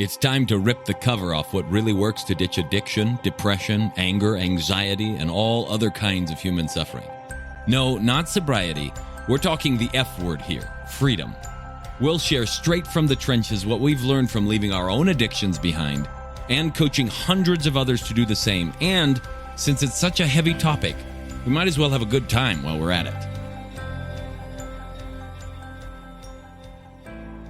It's time to rip the cover off what really works to ditch addiction, depression, anger, anxiety, and all other kinds of human suffering. No, not sobriety. We're talking the F word here, freedom. We'll share straight from the trenches what we've learned from leaving our own addictions behind and coaching hundreds of others to do the same. And since it's such a heavy topic, we might as well have a good time while we're at it.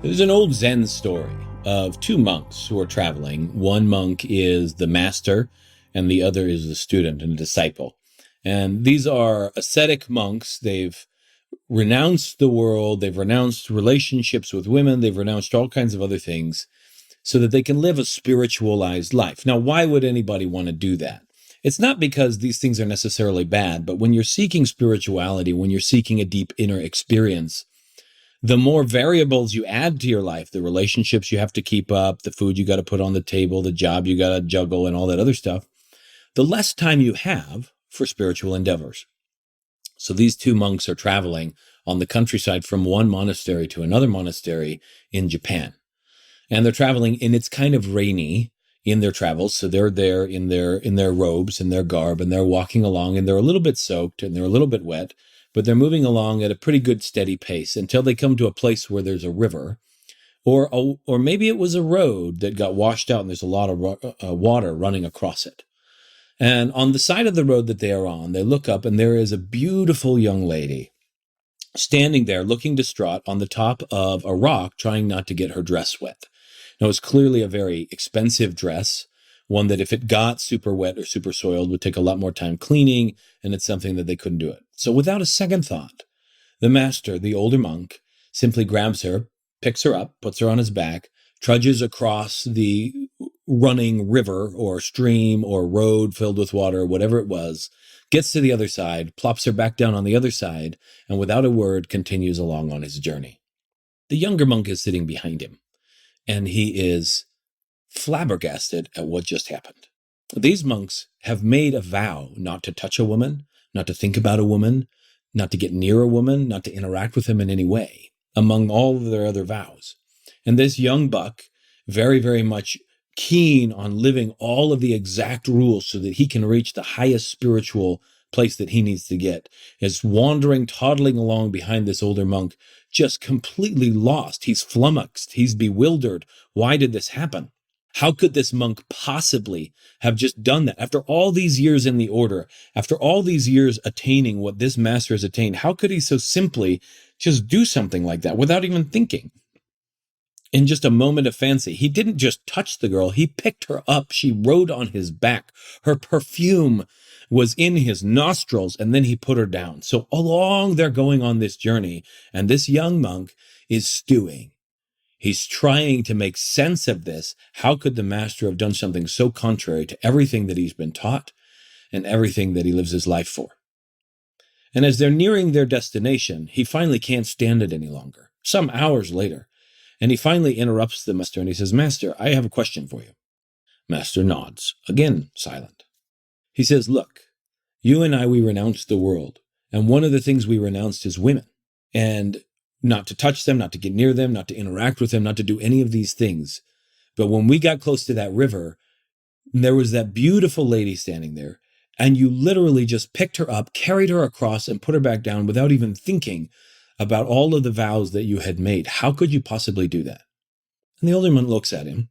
There's an old Zen story of two monks who are traveling. One monk is the master, and the other is the student and disciple. And these are ascetic monks. They've renounced the world. They've renounced relationships with women. They've renounced all kinds of other things so that they can live a spiritualized life. Now, why would anybody want to do that? It's not because these things are necessarily bad, but when you're seeking spirituality, when you're seeking a deep inner experience, the more variables you add to your life, the relationships you have to keep up, the food you got to put on the table, the job you got to juggle, and all that other stuff, the less time you have for spiritual endeavors. So these two monks are traveling on the countryside from one monastery to another monastery in Japan. And they're traveling, and it's kind of rainy in their travels. So they're there in their robes and their garb, and they're walking along, and they're a little bit soaked and they're a little bit wet, but they're moving along at a pretty good steady pace until they come to a place where there's a river, or maybe it was a road that got washed out and there's a lot of water running across it. And on the side of the road that they are on, they look up and there is a beautiful young lady standing there looking distraught on the top of a rock, trying not to get her dress wet. Now, it's clearly a very expensive dress, one that if it got super wet or super soiled would take a lot more time cleaning, and it's something that they couldn't do it. So without a second thought, the master, the older monk, simply grabs her, picks her up, puts her on his back, trudges across the running river or stream or road filled with water, whatever it was, gets to the other side, plops her back down on the other side, and without a word continues along on his journey. The younger monk is sitting behind him, and he is flabbergasted at what just happened. These monks have made a vow not to touch a woman, not to think about a woman, not to get near a woman, not to interact with him in any way, among all of their other vows. And this young buck, very, very much keen on living all of the exact rules so that he can reach the highest spiritual place that he needs to get, is wandering, toddling along behind this older monk, just completely lost. He's flummoxed. He's bewildered. Why did this happen? How could this monk possibly have just done that? After all these years in the order, after all these years attaining what this master has attained, how could he so simply just do something like that without even thinking? In just a moment of fancy, he didn't just touch the girl, he picked her up. She rode on his back. Her perfume was in his nostrils, and then he put her down. So along they're going on this journey, and this young monk is stewing. He's trying to make sense of this. How could the master have done something so contrary to everything that he's been taught and everything that he lives his life for? And as they're nearing their destination, he finally can't stand it any longer, some hours later. And he finally interrupts the master and he says, "Master, I have a question for you." Master nods, again silent. He says, "Look, you and I, we renounced the world. And one of the things we renounced is women. And not to touch them, not to get near them, not to interact with them, not to do any of these things. But when we got close to that river, there was that beautiful lady standing there, and you literally just picked her up, carried her across, and put her back down without even thinking about all of the vows that you had made. How could you possibly do that?" And the older man looks at him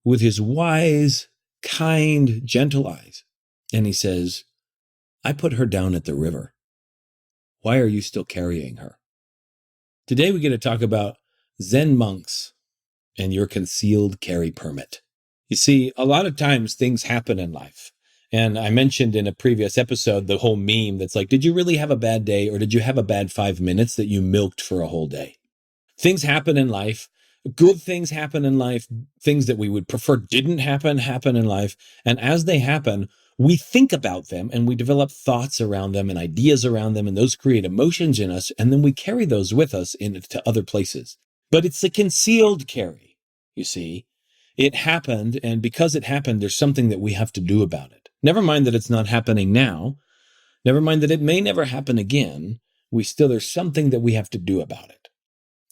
with his wise, kind, gentle eyes, and he says, "I put her down at the river. Why are you still carrying her?" Today we get to talk about Zen monks and your concealed carry permit. You see, a lot of times things happen in life. And I mentioned in a previous episode the whole meme that's like, did you really have a bad day, or did you have a bad 5 minutes that you milked for a whole day? Things happen in life. Good things happen in life. Things that we would prefer didn't happen in life. And as they happen, we think about them and we develop thoughts around them and ideas around them, and those create emotions in us, and then we carry those with us into other places. But it's a concealed carry, you see. It happened, and because it happened, there's something that we have to do about it. Never mind that it's not happening now. Never mind that it may never happen again. There's something that we have to do about it.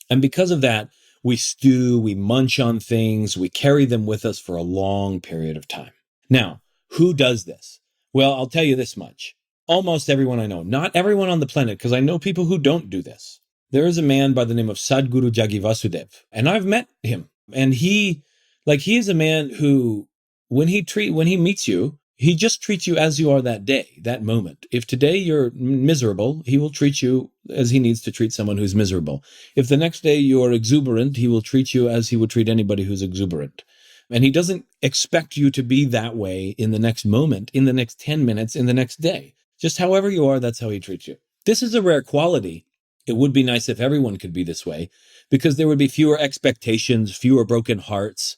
And because of that, we stew, we munch on things, we carry them with us for a long period of time. Now, who does this? Well, I'll tell you this much. Almost everyone I know, not everyone on the planet, because I know people who don't do this. There is a man by the name of Sadhguru Jaggi Vasudev, and I've met him. And he is a man who, when he meets you, he just treats you as you are that day, that moment. If today you're miserable, he will treat you as he needs to treat someone who's miserable. If the next day you are exuberant, he will treat you as he would treat anybody who's exuberant. And he doesn't expect you to be that way in the next moment, in the next 10 minutes, in the next day. Just however you are, that's how he treats you. This is a rare quality. It would be nice if everyone could be this way, because there would be fewer expectations, fewer broken hearts,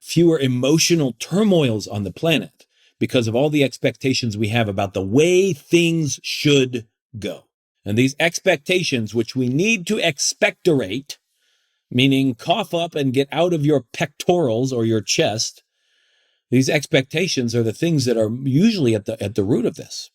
fewer emotional turmoils on the planet, because of all the expectations we have about the way things should go. And these expectations, which we need to expectorate, meaning cough up and get out of your pectorals or your chest, these expectations are the things that are usually at the root of this.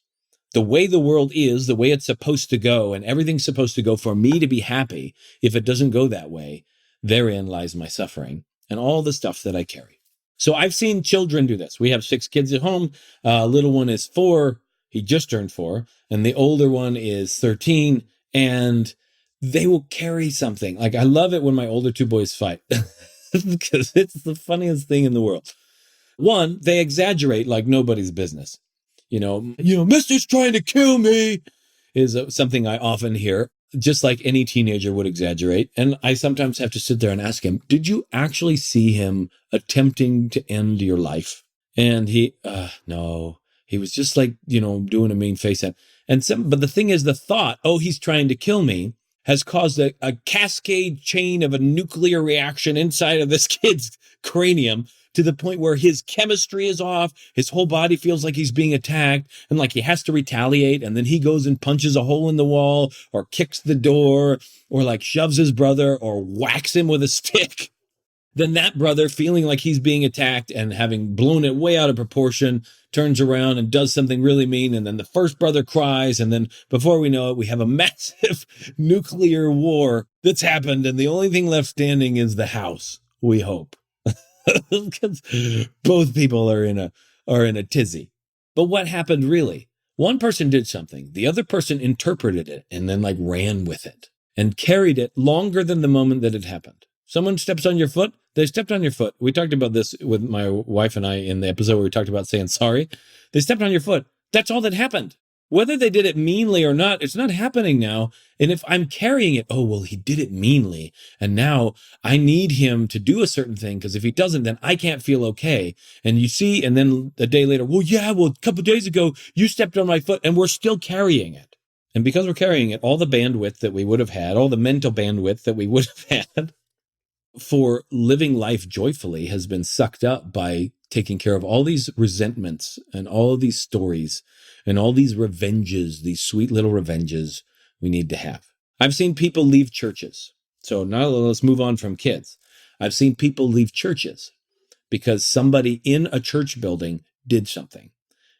The way the world is, the way it's supposed to go, and everything's supposed to go for me to be happy. If it doesn't go that way, therein lies my suffering and all the stuff that I carry. So I've seen children do this. We have 6 kids at home. Little one is 4. He just turned 4. And the older one is 13. And they will carry something. Like, I love it when my older 2 boys fight because it's the funniest thing in the world. One, they exaggerate like nobody's business. Mister's trying to kill me is something I often hear, just like any teenager would exaggerate. And I sometimes have to sit there and ask him, did you actually see him attempting to end your life? And no, he was just like, doing a mean face at. But the thing is, the thought, he's trying to kill me, has caused a cascade chain of a nuclear reaction inside of this kid's cranium, to the point where his chemistry is off, his whole body feels like he's being attacked, and like he has to retaliate, and then he goes and punches a hole in the wall, or kicks the door, or like shoves his brother, or whacks him with a stick. Then that brother, feeling like he's being attacked and having blown it way out of proportion, turns around and does something really mean, and then the first brother cries, and then before we know it, we have a massive nuclear war that's happened, and the only thing left standing is the house, we hope. Because both people are in a tizzy. But what happened really? One person did something. The other person interpreted it and then ran with it and carried it longer than the moment that it happened. Someone steps on your foot, they stepped on your foot. We talked about this with my wife and I in the episode where we talked about saying sorry. They stepped on your foot. That's all that happened. Whether they did it meanly or not, it's not happening now. And if I'm carrying it, he did it meanly. And now I need him to do a certain thing, because if he doesn't, then I can't feel okay. And you see, and then a day later, a couple of days ago, you stepped on my foot, and we're still carrying it. And because we're carrying it, all the bandwidth that we would have had, all the mental bandwidth that we would have had for living life joyfully has been sucked up by taking care of all these resentments and all of these stories and all these revenges, these sweet little revenges we need to have. I've seen people leave churches. So now let's move on from kids. I've seen people leave churches because somebody in a church building did something,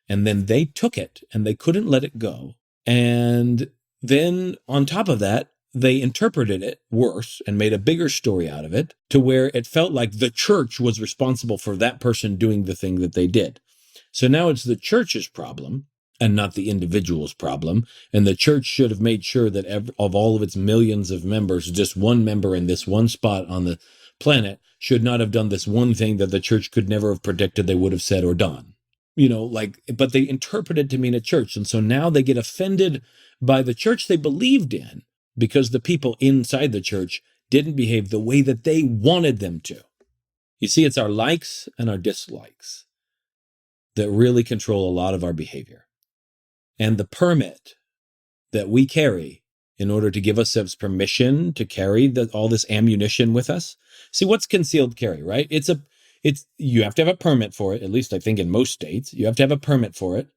and then they took it and they couldn't let it go. And then on top of that, they interpreted it worse and made a bigger story out of it, to where it felt like the church was responsible for that person doing the thing that they did. So now it's the church's problem and not the individual's problem. And the church should have made sure that of all of its millions of members, just one member in this one spot on the planet should not have done this one thing that the church could never have predicted they would have said or done. But they interpret it to mean a church. And so now they get offended by the church they believed in, because the people inside the church didn't behave the way that they wanted them to. You see, it's our likes and our dislikes that really control a lot of our behavior. And the permit that we carry in order to give ourselves permission to carry all this ammunition with us. See, what's concealed carry, right? You have to have a permit for it. At least I think in most states, you have to have a permit for it.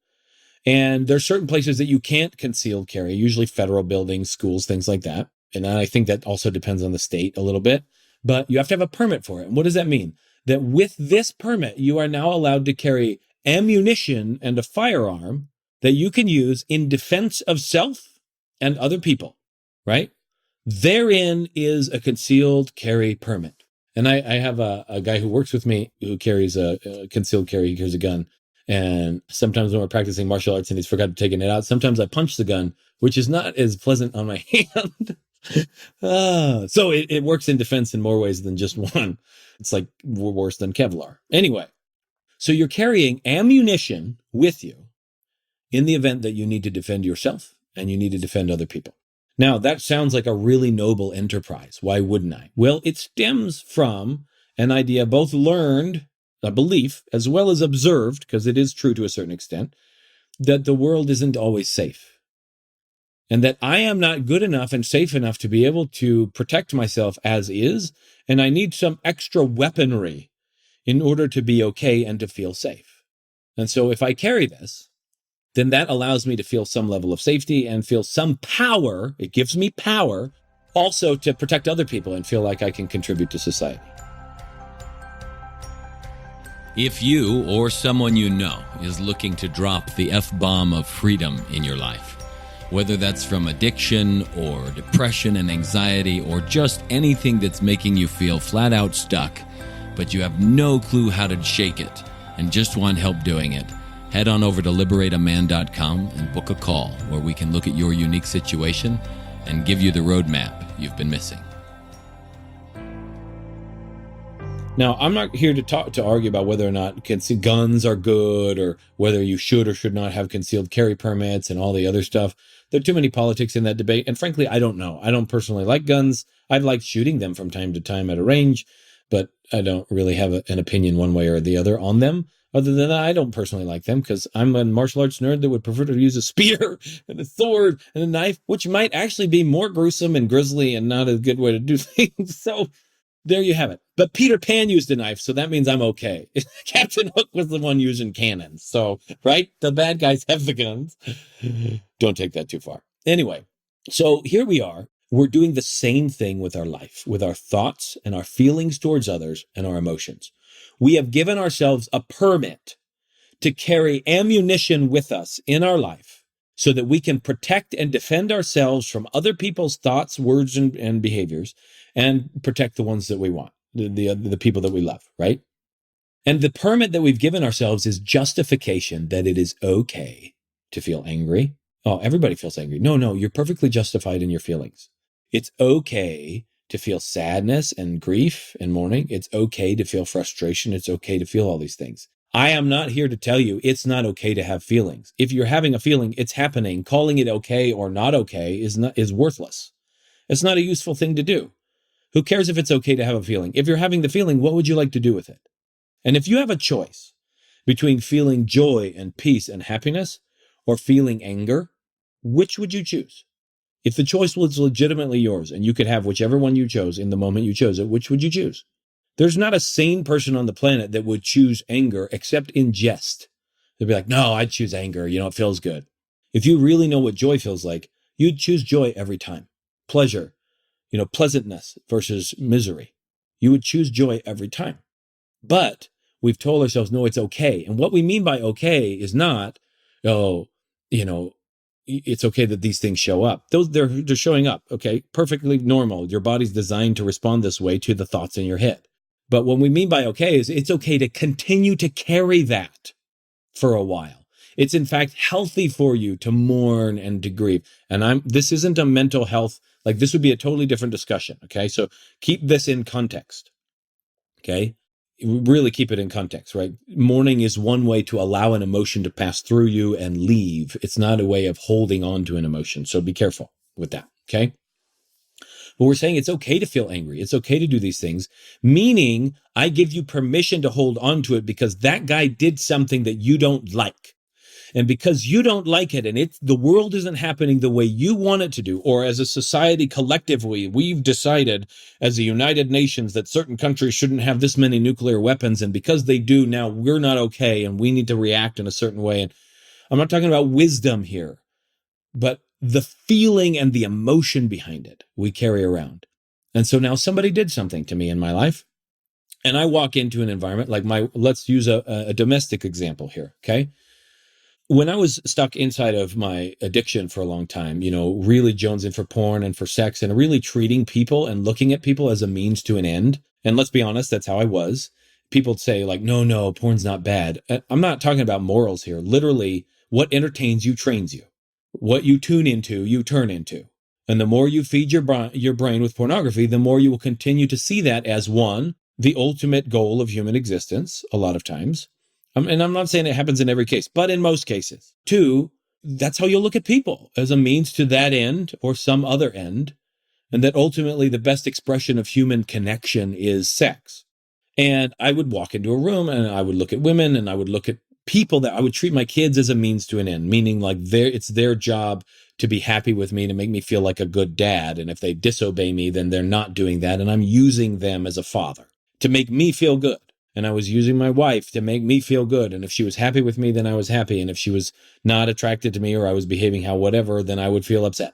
And there's certain places that you can't concealed carry, usually federal buildings, schools, things like that. And I think that also depends on the state a little bit, but you have to have a permit for it. And what does that mean? That with this permit, you are now allowed to carry ammunition and a firearm that you can use in defense of self and other people, right? Therein is a concealed carry permit. And I have a guy who works with me who carries a concealed carry. He carries a gun. And sometimes when we're practicing martial arts and he's forgot to take it out, sometimes I punch the gun, which is not as pleasant on my hand. So it works in defense in more ways than just one. It's like we're worse than Kevlar. Anyway, so you're carrying ammunition with you in the event that you need to defend yourself and you need to defend other people. Now, that sounds like a really noble enterprise. Why wouldn't I? Well, it stems from an idea both learned, a belief, as well as observed, because it is true to a certain extent, that the world isn't always safe. And that I am not good enough and safe enough to be able to protect myself as is, and I need some extra weaponry in order to be okay and to feel safe. And so if I carry this, then that allows me to feel some level of safety and feel some power. It gives me power also to protect other people and feel like I can contribute to society. If you or someone you know is looking to drop the F-bomb of freedom in your life, whether that's from addiction or depression and anxiety or just anything that's making you feel flat out stuck, but you have no clue how to shake it and just want help doing it, head on over to liberateaman.com and book a call where we can look at your unique situation and give you the roadmap you've been missing. Now, I'm not here to argue about whether or not guns are good or whether you should or should not have concealed carry permits and all the other stuff. There are too many politics in that debate. And frankly, I don't know. I don't personally like guns. I've liked shooting them from time to time at a range, but I don't really have an opinion one way or the other on them. Other than that, I don't personally like them because I'm a martial arts nerd that would prefer to use a spear and a sword and a knife, which might actually be more gruesome and grisly and not a good way to do things. So there you have it. But Peter Pan used a knife, so that means I'm okay. Captain Hook was the one using cannons. So, right? The bad guys have the guns. Don't take that too far. Anyway, so here we are. We're doing the same thing with our life, with our thoughts and our feelings towards others and our emotions. We have given ourselves a permit to carry ammunition with us in our life so that we can protect and defend ourselves from other people's thoughts, words, and behaviors, and protect the ones that we want, the people that we love, right? And the permit that we've given ourselves is justification that it is okay to feel angry. Oh, everybody feels angry. No, you're perfectly justified in your feelings. It's okay to feel sadness and grief and mourning. It's okay to feel frustration. It's okay to feel all these things. I am not here to tell you it's not okay to have feelings. If you're having a feeling, it's happening. Calling it okay or not okay is worthless. It's not a useful thing to do. Who cares if it's okay to have a feeling? If you're having the feeling, what would you like to do with it? And if you have a choice between feeling joy and peace and happiness or feeling anger, which would you choose? If the choice was legitimately yours and you could have whichever one you chose in the moment you chose it, which would you choose? There's not a sane person on the planet that would choose anger except in jest. They'd be like, no, I'd choose anger. It feels good. If you really know what joy feels like, you'd choose joy every time. Pleasure, pleasantness versus misery. You would choose joy every time. But we've told ourselves, no, it's okay. And what we mean by okay is not, it's okay that these things show up. They're showing up, okay? Perfectly normal. Your body's designed to respond this way to the thoughts in your head. But what we mean by okay is it's okay to continue to carry that for a while. It's in fact healthy for you to mourn and to grieve. And this isn't a mental health, like this would be a totally different discussion, okay? So keep this in context, okay? Really keep it in context, right? Mourning is one way to allow an emotion to pass through you and leave. It's not a way of holding on to an emotion. So be careful with that, okay? But we're saying it's okay to feel angry. It's okay to do these things, meaning I give you permission to hold on to it because that guy did something that you don't like. And because you don't like it and the world isn't happening the way you want it to do, or as a society collectively, we've decided as the United Nations that certain countries shouldn't have this many nuclear weapons. And because they do now, we're not okay and we need to react in a certain way. And I'm not talking about wisdom here, but the feeling and the emotion behind it we carry around. And so now somebody did something to me in my life and I walk into an environment like let's use a domestic example here. Okay. when I was stuck inside of my addiction for a long time, really jonesing for porn and for sex and really treating people and looking at people as a means to an end. And let's be honest, that's how I was. People say like, no, porn's not bad. I'm not talking about morals here. Literally, what entertains you trains you. What you tune into, you turn into. And the more you feed your brain with pornography, the more you will continue to see that as one, the ultimate goal of human existence, a lot of times. And I'm not saying it happens in every case, but in most cases. Two, that's how you'll look at people, as a means to that end or some other end. And that ultimately the best expression of human connection is sex. And I would walk into a room and I would look at women and I would look at people that I would treat my kids as a means to an end, meaning like it's their job to be happy with me, to make me feel like a good dad. And if they disobey me, then they're not doing that. And I'm using them as a father to make me feel good. And I was using my wife to make me feel good. And if she was happy with me, then I was happy. And if she was not attracted to me or I was behaving how whatever, then I would feel upset.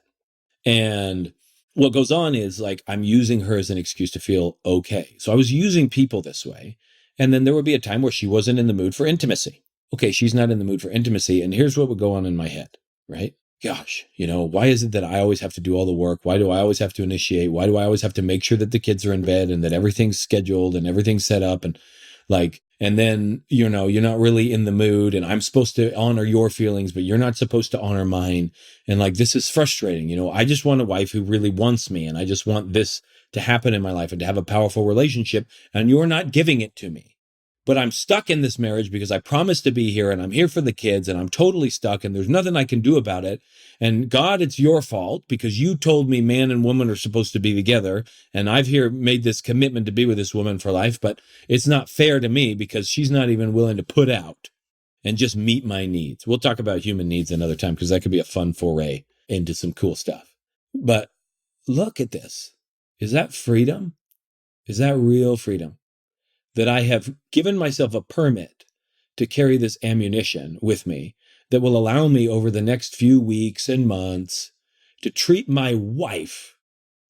And what goes on is like, I'm using her as an excuse to feel okay. So I was using people this way. And then there would be a time where she wasn't in the mood for intimacy. Okay, she's not in the mood for intimacy. And here's what would go on in my head, right? Gosh, why is it that I always have to do all the work? Why do I always have to initiate? Why do I always have to make sure that the kids are in bed and that everything's scheduled and everything's set up? And then, you're not really in the mood and I'm supposed to honor your feelings, but you're not supposed to honor mine. And like, this is frustrating. I just want a wife who really wants me. And I just want this to happen in my life and to have a powerful relationship. And you're not giving it to me. But I'm stuck in this marriage because I promised to be here and I'm here for the kids and I'm totally stuck and there's nothing I can do about it. And God, it's your fault because you told me man and woman are supposed to be together. And I've here made this commitment to be with this woman for life, but it's not fair to me because she's not even willing to put out and just meet my needs. We'll talk about human needs another time because that could be a fun foray into some cool stuff. But look at this. Is that freedom? Is that real freedom? That I have given myself a permit to carry this ammunition with me that will allow me over the next few weeks and months to treat my wife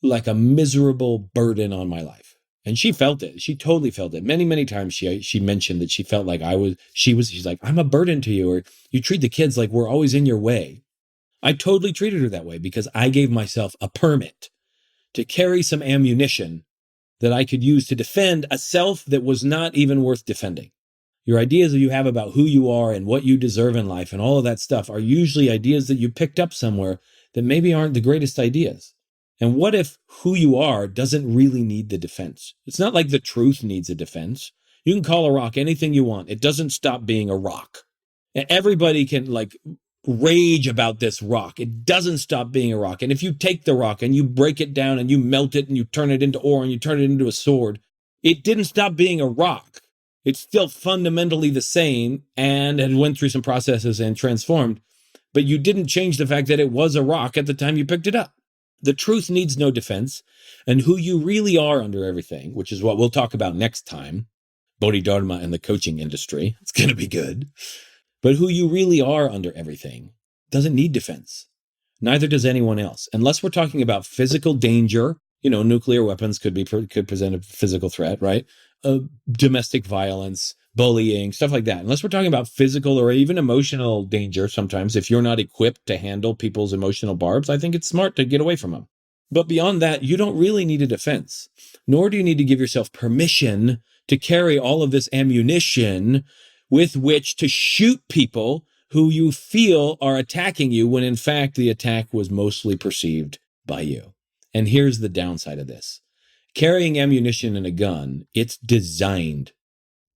like a miserable burden on my life. And she felt it. She totally felt it. Many, many times she mentioned that she felt like she's like, I'm a burden to you, or you treat the kids like we're always in your way. I totally treated her that way because I gave myself a permit to carry some ammunition that I could use to defend a self that was not even worth defending. Your ideas that you have about who you are and what you deserve in life and all of that stuff are usually ideas that you picked up somewhere that maybe aren't the greatest ideas. And what if who you are doesn't really need the defense? It's not like the truth needs a defense. You can call a rock anything you want. It doesn't stop being a rock. And everybody can rage about this rock. It doesn't stop being a rock. And if you take the rock and you break it down and you melt it and you turn it into ore and you turn it into a sword, it didn't stop being a rock. It's still fundamentally the same and had went through some processes and transformed. But you didn't change the fact that it was a rock at the time you picked it up. The truth needs no defense. And who you really are under everything, which is what we'll talk about next time, Bodhidharma and the coaching industry. It's going to be good. But who you really are under everything doesn't need defense. Neither does anyone else. Unless we're talking about physical danger, nuclear weapons could present a physical threat, right? Domestic violence, bullying, stuff like that. Unless we're talking about physical or even emotional danger, sometimes if you're not equipped to handle people's emotional barbs, I think it's smart to get away from them. But beyond that, you don't really need a defense, nor do you need to give yourself permission to carry all of this ammunition with which to shoot people who you feel are attacking you when in fact the attack was mostly perceived by you. And here's the downside of this. Carrying ammunition and a gun, it's designed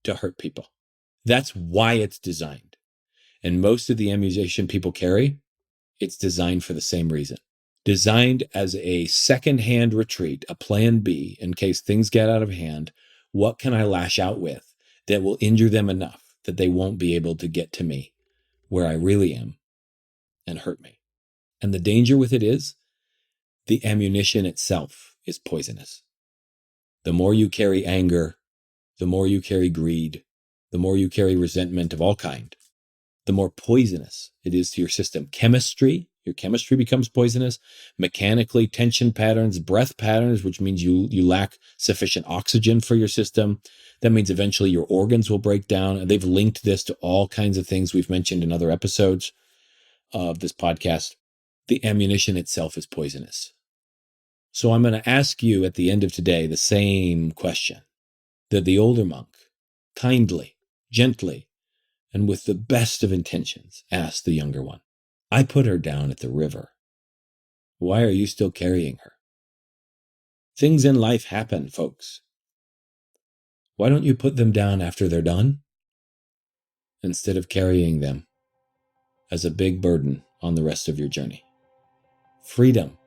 to hurt people. That's why it's designed. And most of the ammunition people carry, it's designed for the same reason. Designed as a second-hand retreat, a plan B, in case things get out of hand. What can I lash out with that will injure them enough that they won't be able to get to me where I really am and hurt me? And the danger with it is the ammunition itself is poisonous. The more you carry anger, the more you carry greed, the more you carry resentment of all kind, the more poisonous it is to your system. Chemistry, Your chemistry becomes poisonous. Mechanically, tension patterns, breath patterns, which means you lack sufficient oxygen for your system. That means eventually your organs will break down. And they've linked this to all kinds of things we've mentioned in other episodes of this podcast. The ammunition itself is poisonous. So I'm going to ask you at the end of today the same question that the older monk kindly, gently, and with the best of intentions asked the younger one. I put her down at the river. Why are you still carrying her? Things in life happen, folks. Why don't you put them down after they're done, instead of carrying them as a big burden on the rest of your journey? Freedom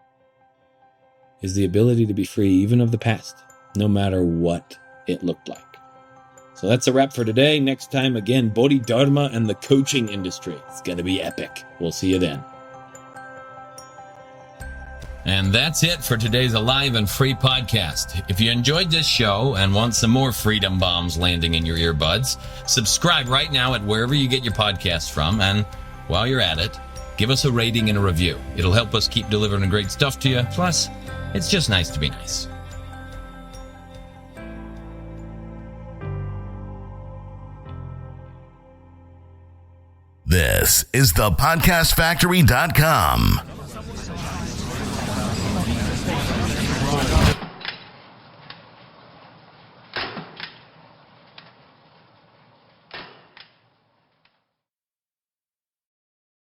is the ability to be free even of the past, no matter what it looked like. So that's a wrap for today. Next time, again, Bodhidharma and the coaching industry. It's going to be epic. We'll see you then. And that's it for today's Alive and Free podcast. If you enjoyed this show and want some more freedom bombs landing in your earbuds, subscribe right now at wherever you get your podcasts from. And while you're at it, give us a rating and a review. It'll help us keep delivering great stuff to you. Plus, it's just nice to be nice. This is thepodcastfactory.com.